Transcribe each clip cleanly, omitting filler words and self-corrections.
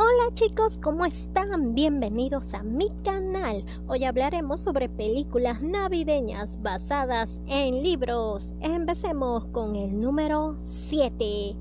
Hola chicos, ¿cómo están? Bienvenidos a mi canal. Hoy hablaremos sobre películas navideñas basadas en libros. Empecemos con el número 7.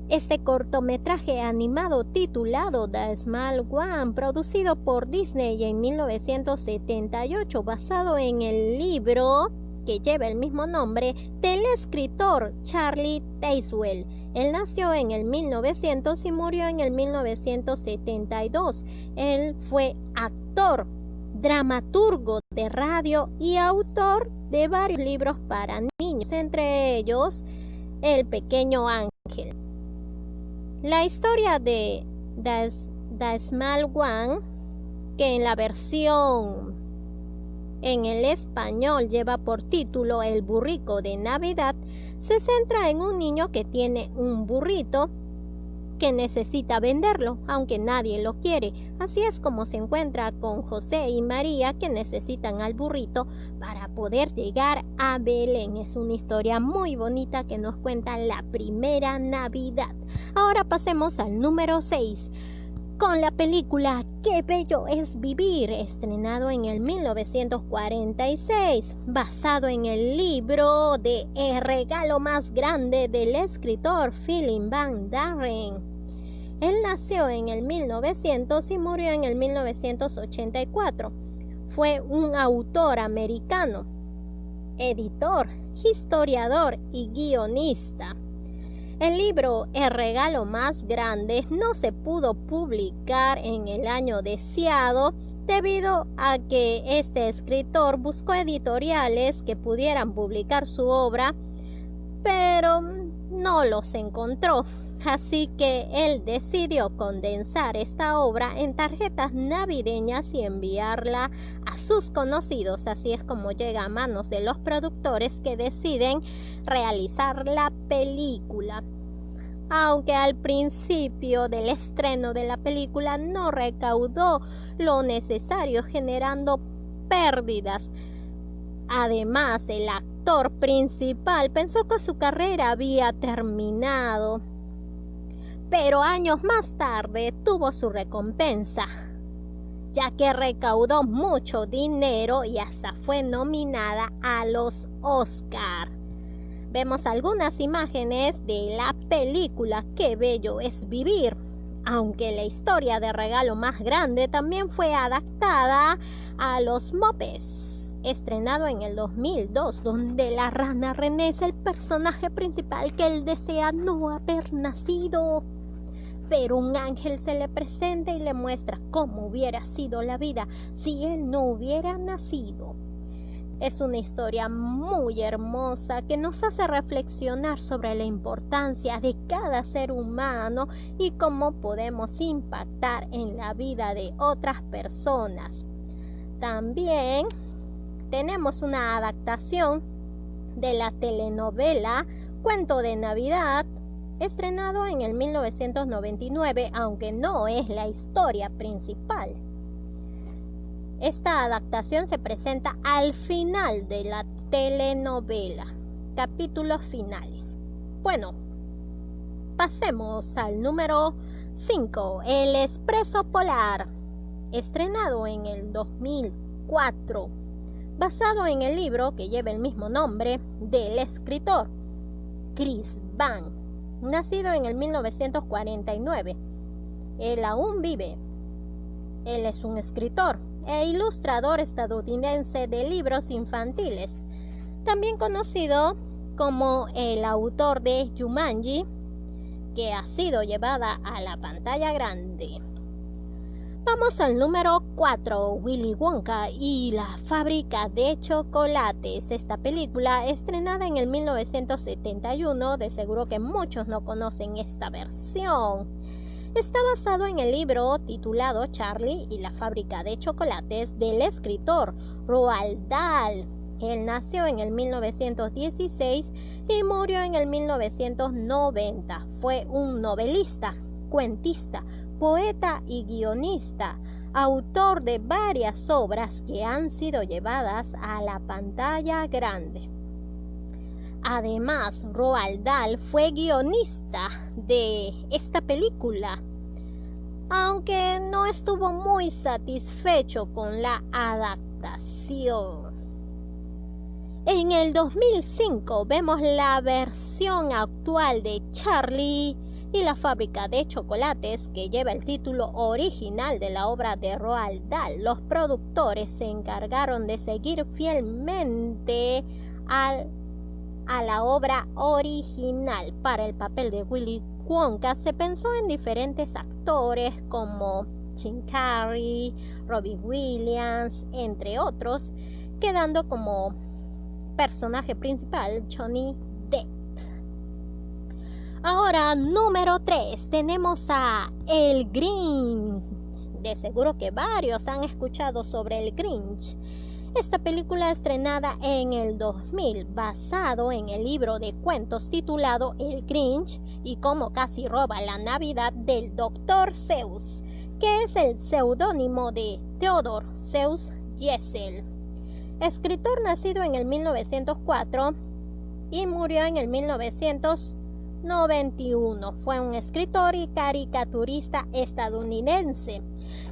Este cortometraje animado titulado The Small One, producido por Disney en 1978, basado en el libro que lleva el mismo nombre del escritor Charlie Tazewell. Él nació en el 1900 y murió en el 1972. Él fue actor, dramaturgo de radio y autor de varios libros para niños, entre ellos El Pequeño Ángel. La historia de The Small One, que en la versión en el español lleva por título El burrico de Navidad, se centra en un niño que tiene un burrito que necesita venderlo, aunque nadie lo quiere. Así es como se encuentra con José y María, que necesitan al burrito para poder llegar a Belén. Es una historia muy bonita que nos cuenta la primera Navidad. Ahora pasemos al número 6. Con la película Qué bello es vivir, estrenado en el 1946, basado en el libro de El regalo más grande del escritor Philip Van Darren. Él nació en el 1900 y murió en el 1984. Fue un autor americano, editor, historiador y guionista. El libro El regalo más grande no se pudo publicar en el año deseado debido a que este escritor buscó editoriales que pudieran publicar su obra, pero no los encontró. Así que él decidió condensar esta obra en tarjetas navideñas y enviarla a sus conocidos. Así es como llega a manos de los productores, que deciden realizar la película. Aunque al principio del estreno de la película no recaudó lo necesario, generando pérdidas. Además, el actor principal pensó que su carrera había terminado, pero años más tarde tuvo su recompensa, ya que recaudó mucho dinero y hasta fue nominada a los Oscar. Vemos algunas imágenes de la película Qué bello es vivir, aunque la historia de Regalo más grande también fue adaptada a Los Muppets, estrenado en el 2002, donde la rana René es el personaje principal que él desea no haber nacido. Pero un ángel se le presenta y le muestra cómo hubiera sido la vida si él no hubiera nacido. Es una historia muy hermosa que nos hace reflexionar sobre la importancia de cada ser humano y cómo podemos impactar en la vida de otras personas. También tenemos una adaptación de la telenovela Cuento de Navidad, estrenado en el 1999, aunque no es la historia principal. Esta adaptación se presenta al final de la telenovela, capítulos finales. Bueno, pasemos al número 5, El Expreso Polar, estrenado en el 2004, basado en el libro que lleva el mismo nombre del escritor Chris Van, nacido en el 1949. Él aún vive. Él es un escritor e ilustrador estadounidense de libros infantiles, también conocido como el autor de Jumanji, que ha sido llevada a la pantalla grande. Vamos al número 4, Willy Wonka y la fábrica de chocolates. Esta película, estrenada en el 1971, de seguro que muchos no conocen esta versión. Está basado en el libro titulado Charlie y la fábrica de chocolates del escritor Roald Dahl. Él nació en el 1916 y murió en el 1990. Fue un novelista, cuentista, poeta y guionista, autor de varias obras que han sido llevadas a la pantalla grande. Además, Roald Dahl fue guionista de esta película. aunque no estuvo muy satisfecho con la adaptación. En el 2005 vemos la versión actual de Charlie y la fábrica de chocolates, que lleva el título original de la obra de Roald Dahl. Los productores se encargaron de seguir fielmente a la obra original. Para el papel de Willy Wonka se pensó en diferentes actores como Jim Carrey, Robin Williams, entre otros, quedando como personaje principal Johnny Depp. Ahora, número 3, tenemos a El Grinch. De seguro que varios han escuchado sobre El Grinch. Esta película estrenada en el 2000, basado en el libro de cuentos titulado El Grinch y cómo casi roba la Navidad del Dr. Seuss, que es el seudónimo de Theodore Seuss Geisel, escritor nacido en el 1904 y murió en el 1991. Fue un escritor y caricaturista estadounidense,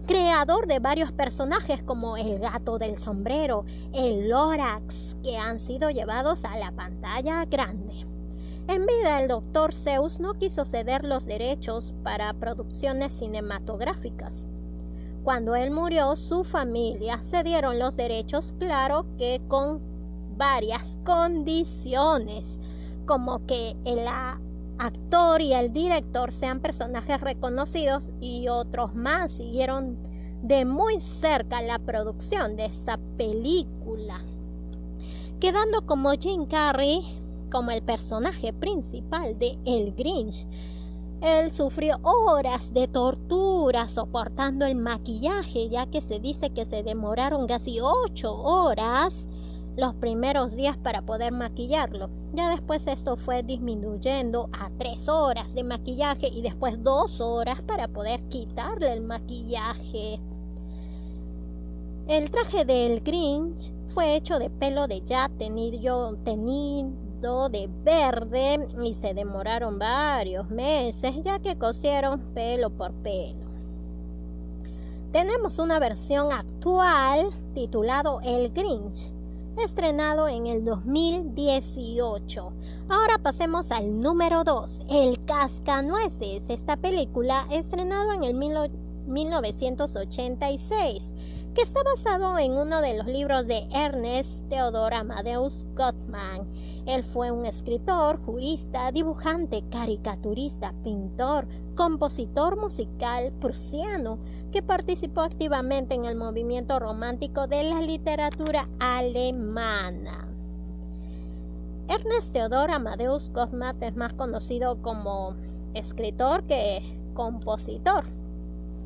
creador de varios personajes como el gato del sombrero, el Lorax, que han sido llevados a la pantalla grande. En vida, el Dr. Seuss no quiso ceder los derechos para producciones cinematográficas. Cuando él murió, su familia cedieron los derechos, claro que con varias condiciones, como que el actor y el director sean personajes reconocidos, y otros más siguieron de muy cerca la producción de esta película, quedando como Jim Carrey como el personaje principal de El Grinch. Él sufrió horas de tortura soportando el maquillaje, ya que se dice que se demoraron casi 8 horas los primeros días para poder maquillarlo. Ya después esto fue disminuyendo a 3 horas de maquillaje y después 2 horas para poder quitarle el maquillaje. El traje del Grinch fue hecho de pelo de yak tenido de verde y se demoraron varios meses, ya que cosieron pelo por pelo. Tenemos una versión actual titulado El Grinch, estrenado en el 2018. Ahora pasemos al número 2, El Cascanueces. Esta película estrenado en el 1986, que está basado en uno de los libros de Ernest Theodor Amadeus Gottman. Él fue un escritor, jurista, dibujante, caricaturista, pintor, compositor musical prusiano que participó activamente en el movimiento romántico de la literatura alemana. Ernest Theodor Amadeus Gottman es más conocido como escritor que compositor,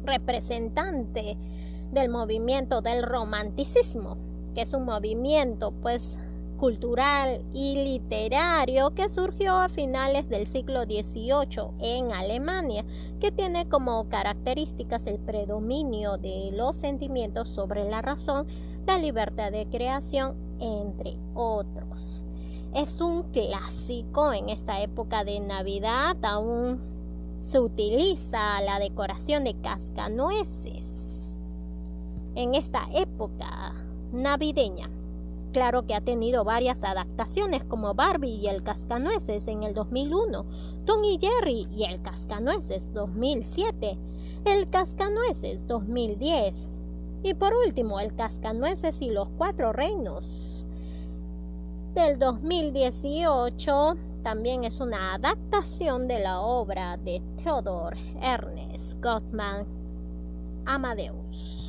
representante del movimiento del romanticismo, que es un movimiento cultural y literario que surgió a finales del siglo XVIII en Alemania, que tiene como características el predominio de los sentimientos sobre la razón, la libertad de creación, entre otros. Es un clásico en esta época de Navidad. Aún se utiliza la decoración de cascanueces en esta época navideña. Claro que ha tenido varias adaptaciones como Barbie y el Cascanueces en el 2001, Tom y Jerry y el Cascanueces 2007, el Cascanueces 2010 y por último el Cascanueces y los Cuatro Reinos del 2018. También es una adaptación de la obra de Theodor Ernest Gottman Amadeus.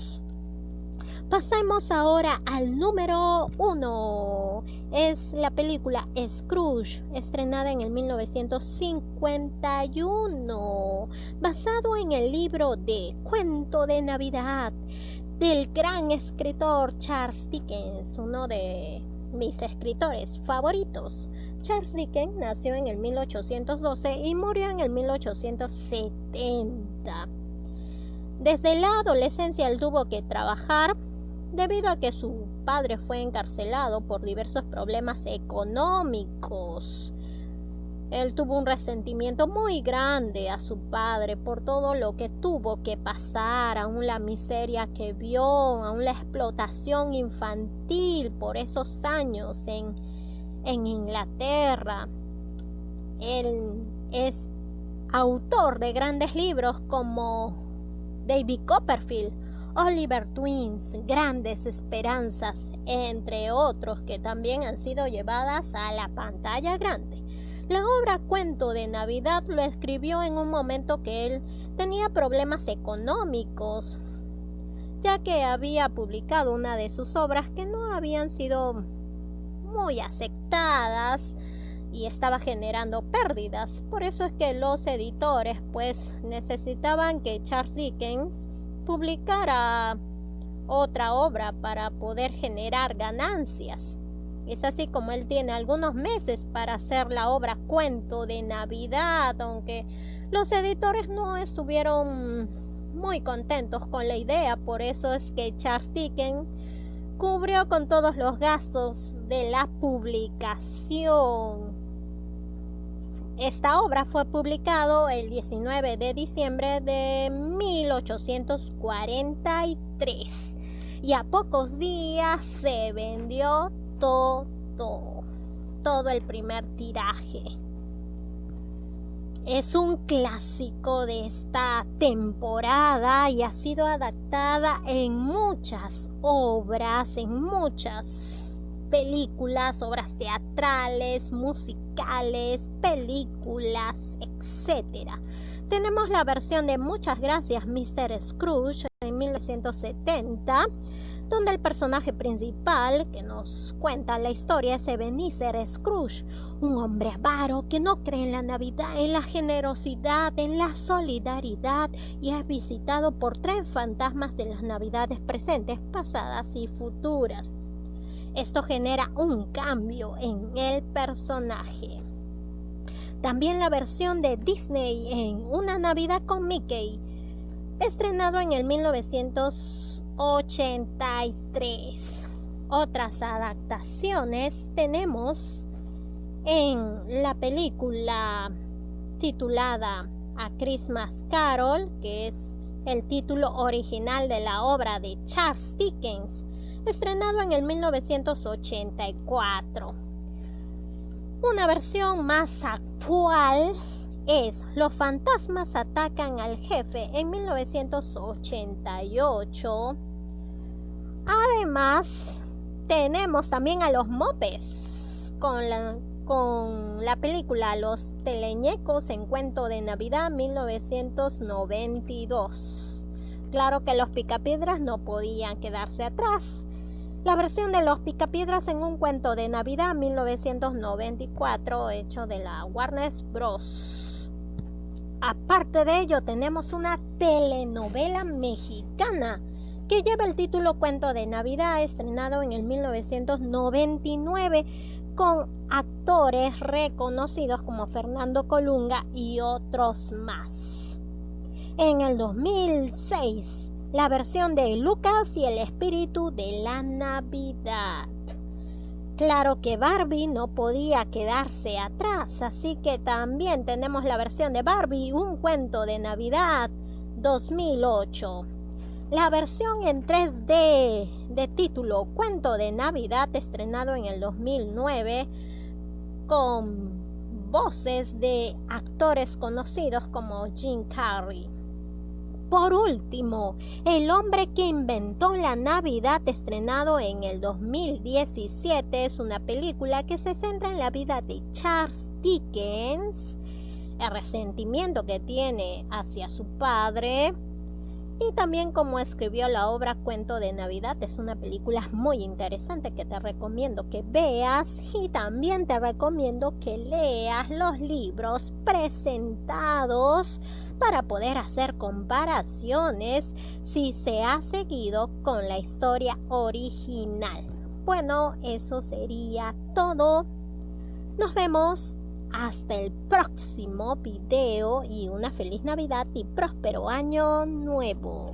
Pasemos ahora al número 1. Es la película Scrooge, estrenada en el 1951, basado en el libro de Cuento de Navidad del gran escritor Charles Dickens, uno de mis escritores favoritos. Charles Dickens nació en el 1812 y murió en el 1870. Desde la adolescencia él tuvo que trabajar debido a que su padre fue encarcelado por diversos problemas económicos. Él tuvo un resentimiento muy grande a su padre por todo lo que tuvo que pasar, aún la miseria que vio, aún la explotación infantil por esos años en Inglaterra. Él es autor de grandes libros como David Copperfield, Oliver Twist, Grandes Esperanzas, entre otros que también han sido llevadas a la pantalla grande. La obra Cuento de Navidad lo escribió en un momento que él tenía problemas económicos, ya que había publicado una de sus obras que no habían sido muy aceptadas y estaba generando pérdidas. Por eso es que los editores pues necesitaban que Charles Dickens publicara otra obra para poder generar ganancias. Es así como él tiene algunos meses para hacer la obra Cuento de Navidad, aunque los editores no estuvieron muy contentos con la idea. Por eso es que Charles Dickens cubrió con todos los gastos de la publicación. Esta obra fue publicada el 19 de diciembre de 1843 y a pocos días se vendió todo el primer tiraje. Es un clásico de esta temporada y ha sido adaptada en muchas obras, en muchas películas, obras teatrales, musicales, películas, etc. Tenemos la versión de Muchas gracias, Mr. Scrooge, en 1970, donde el personaje principal que nos cuenta la historia es Ebenezer Scrooge, un hombre avaro que no cree en la Navidad, en la generosidad, en la solidaridad, y es visitado por 3 fantasmas de las Navidades presentes, pasadas y futuras. Esto genera un cambio en el personaje. También la versión de Disney en Una Navidad con Mickey, estrenado en el 1983. Otras adaptaciones tenemos en la película titulada A Christmas Carol, que es el título original de la obra de Charles Dickens, estrenado en el 1984. Una versión más actual es Los fantasmas atacan al jefe, en 1988. Además, tenemos también a los Muppets con la película Los Teleñecos en Cuento de Navidad, 1992. Claro que los Picapiedras no podían quedarse atrás. La versión de Los Picapiedras en Un Cuento de Navidad, 1994, hecho de la Warner Bros. Aparte de ello, tenemos una telenovela mexicana que lleva el título Cuento de Navidad, estrenado en el 1999, con actores reconocidos como Fernando Colunga y otros más. En el 2006, la versión de Lucas y el espíritu de la Navidad. Claro que Barbie no podía quedarse atrás, así que también tenemos la versión de Barbie, Un Cuento de Navidad, 2008. La versión en 3D de título Cuento de Navidad, estrenado en el 2009, con voces de actores conocidos como Jim Carrey. Por último, El hombre que inventó la Navidad, estrenado en el 2017, es una película que se centra en la vida de Charles Dickens, el resentimiento que tiene hacia su padre y también cómo escribió la obra Cuento de Navidad. Es una película muy interesante que te recomiendo que veas, y también te recomiendo que leas los libros presentados para poder hacer comparaciones si se ha seguido con la historia original. Bueno, eso sería todo. Nos vemos hasta el próximo video y una feliz Navidad y próspero año nuevo.